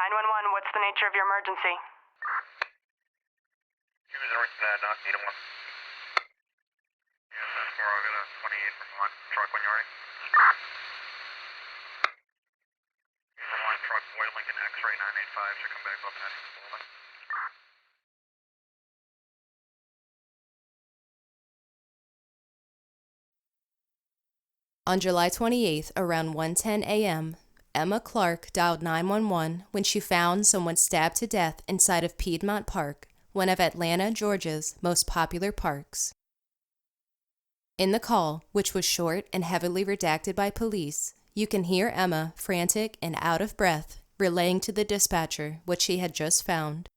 911, what's the nature of your emergency? He was arrested at Needham 1. Yes, that's 4. I'll get a 28 from line truck when you're ready. He's a line truck, Bowie, Lincoln X-ray 985. Should come back up and On July 28th, around 1:10 a.m., Emma Clark dialed 911 when she found someone stabbed to death inside of Piedmont Park, one of Atlanta, Georgia's most popular parks. In the call, which was short and heavily redacted by police, you can hear Emma, frantic and out of breath, relaying to the dispatcher what she had just found.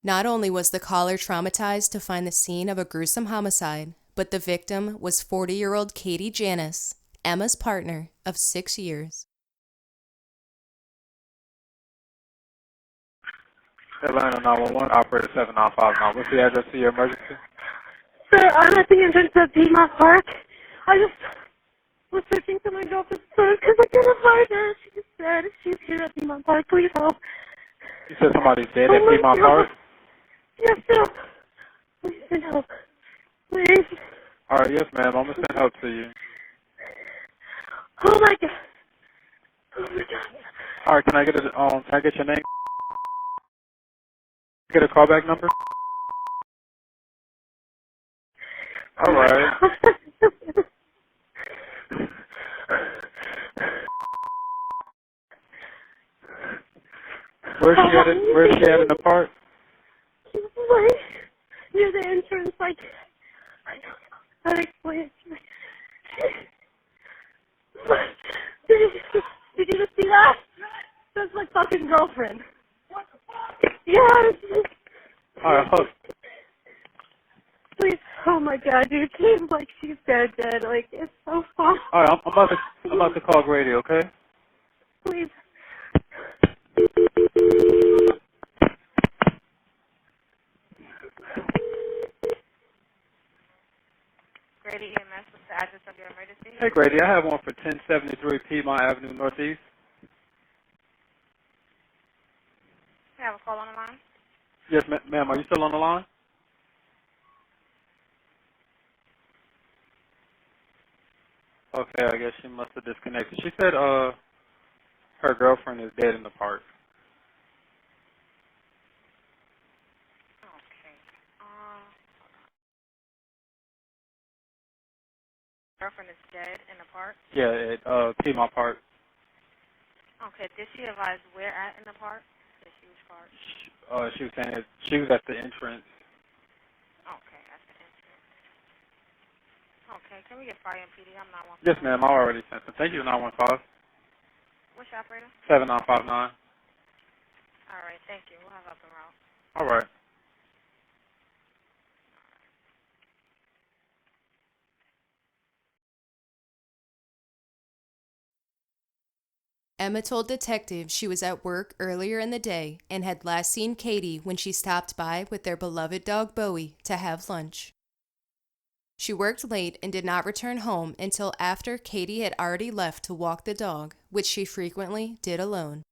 Not only was the caller traumatized to find the scene of a gruesome homicide, but the victim was 40-year-old Katie Janness, Emma's partner of 6 years. Atlanta 911, operator 7959. What's the address to your emergency? Sir, I'm at the entrance of Piedmont Park. I just was searching for my girlfriend's purse because I couldn't find her. She just said she's here at Piedmont Park. Please help. You said somebody's dead at Piedmont Park? Yes, sir. Please send help. Please. All right, yes, ma'am. I'm going to send help to you. Oh, my God. Oh, my God. All right, can I get your name? Get a callback number? All right. Where's she at in the park? She's right near the entrance. Like, I don't know how to explain it to you. Did you just see that? That's my fucking girlfriend. Yes. All right, hold. Please, oh my God, dude, it seems like she's dead. Like, it's so fun. All right, I'm about to call Grady, okay? Please. Grady EMS, what's the address of your emergency? Hey, Grady, I have one for 1073 Piedmont Avenue Northeast. You have a call on the line? Yes, ma'am. Are you still on the line? Okay, I guess she must have disconnected. She said her girlfriend is dead in the park. Okay. Girlfriend is dead in the park? Yeah, at Piedmont Park. Okay, did she advise where at in the park? The huge park? She was saying that she was at the entrance. Okay, at the entrance. Okay, can we get fire and PD? I'm not one. Yes, ma'am. I already sent them. Thank you, 915. What's your operator? 7959. All right, thank you. We'll have up and route. All right. Emma told detectives she was at work earlier in the day and had last seen Katie when she stopped by with their beloved dog Bowie to have lunch. She worked late and did not return home until after Katie had already left to walk the dog, which she frequently did alone.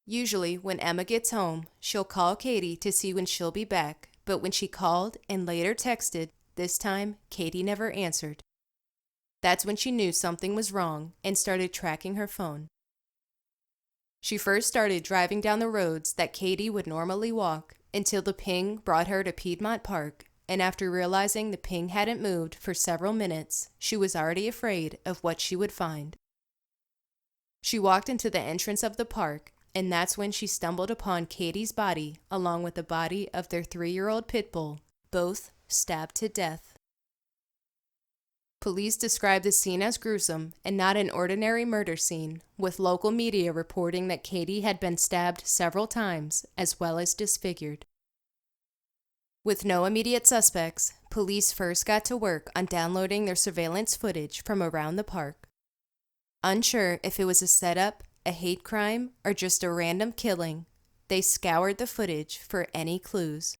Usually, when Emma gets home, she'll call Katie to see when she'll be back, but when she called and later texted, this time Katie never answered. That's when she knew something was wrong and started tracking her phone. She first started driving down the roads that Katie would normally walk until the ping brought her to Piedmont Park, and after realizing the ping hadn't moved for several minutes, she was already afraid of what she would find. She walked into the entrance of the park, and that's when she stumbled upon Katie's body along with the body of their 3-year-old pit bull, both stabbed to death. Police described the scene as gruesome and not an ordinary murder scene, with local media reporting that Katie had been stabbed several times as well as disfigured. With no immediate suspects, police first got to work on downloading their surveillance footage from around the park. Unsure if it was a setup, a hate crime, or just a random killing, they scoured the footage for any clues.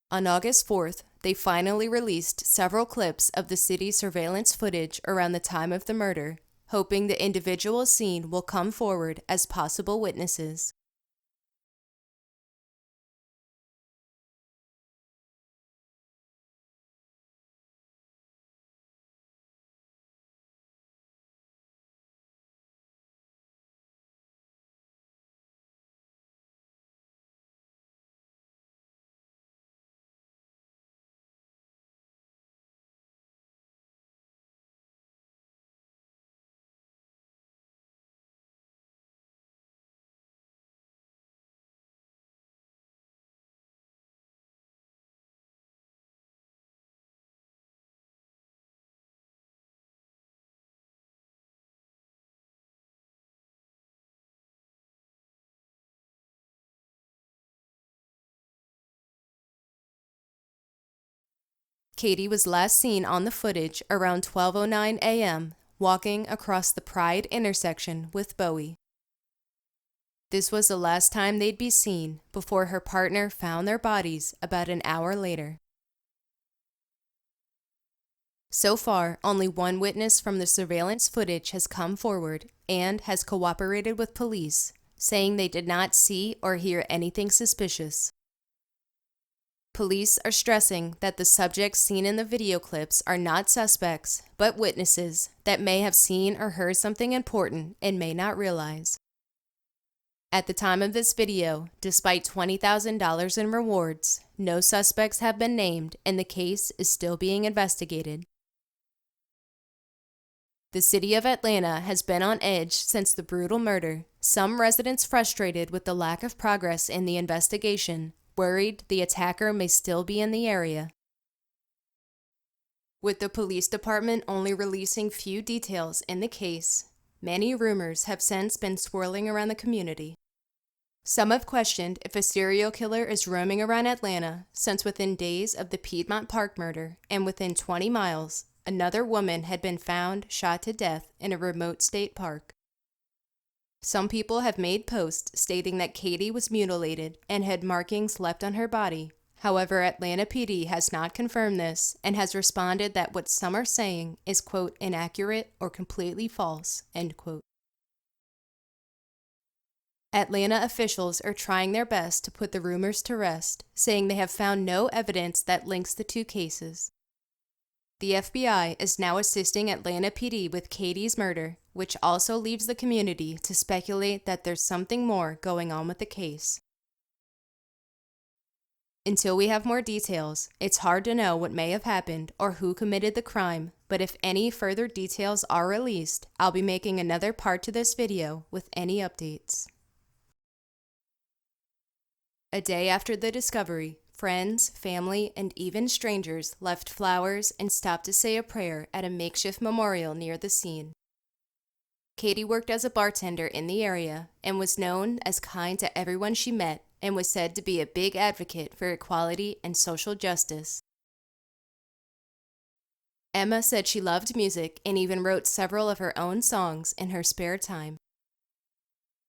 On August 4th, they finally released several clips of the city's surveillance footage around the time of the murder, hoping the individuals seen will come forward as possible witnesses. Katie was last seen on the footage around 12:09 a.m. walking across the Pride intersection with Bowie. This was the last time they'd be seen before her partner found their bodies about an hour later. So far, only one witness from the surveillance footage has come forward and has cooperated with police, saying they did not see or hear anything suspicious. Police are stressing that the subjects seen in the video clips are not suspects, but witnesses that may have seen or heard something important and may not realize. At the time of this video, despite $20,000 in rewards, no suspects have been named and the case is still being investigated. The city of Atlanta has been on edge since the brutal murder, some residents frustrated with the lack of progress in the investigation, worried the attacker may still be in the area. With the police department only releasing few details in the case, many rumors have since been swirling around the community. Some have questioned if a serial killer is roaming around Atlanta, since within days of the Piedmont Park murder and within 20 miles, another woman had been found shot to death in a remote state park. Some people have made posts stating that Katie was mutilated and had markings left on her body. However, Atlanta PD has not confirmed this and has responded that what some are saying is, quote, inaccurate or completely false, end quote. Atlanta officials are trying their best to put the rumors to rest, saying they have found no evidence that links the two cases. The FBI is now assisting Atlanta PD with Katie's murder, which also leaves the community to speculate that there's something more going on with the case. Until we have more details, it's hard to know what may have happened or who committed the crime, but if any further details are released, I'll be making another part to this video with any updates. A day after the discovery, friends, family, and even strangers left flowers and stopped to say a prayer at a makeshift memorial near the scene. Katie worked as a bartender in the area and was known as kind to everyone she met and was said to be a big advocate for equality and social justice. Emma said she loved music and even wrote several of her own songs in her spare time.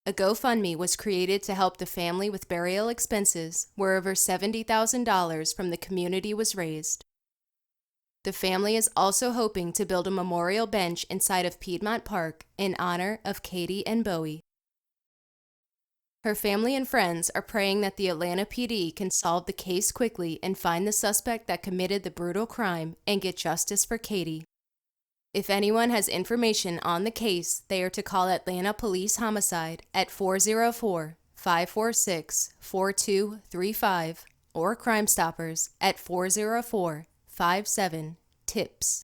A GoFundMe was created to help the family with burial expenses, where over $70,000 from the community was raised. The family is also hoping to build a memorial bench inside of Piedmont Park in honor of Katie and Bowie. Her family and friends are praying that the Atlanta PD can solve the case quickly and find the suspect that committed the brutal crime and get justice for Katie. If anyone has information on the case, they are to call Atlanta Police Homicide at 404-546-4235 or Crime Stoppers at 404-57-TIPS.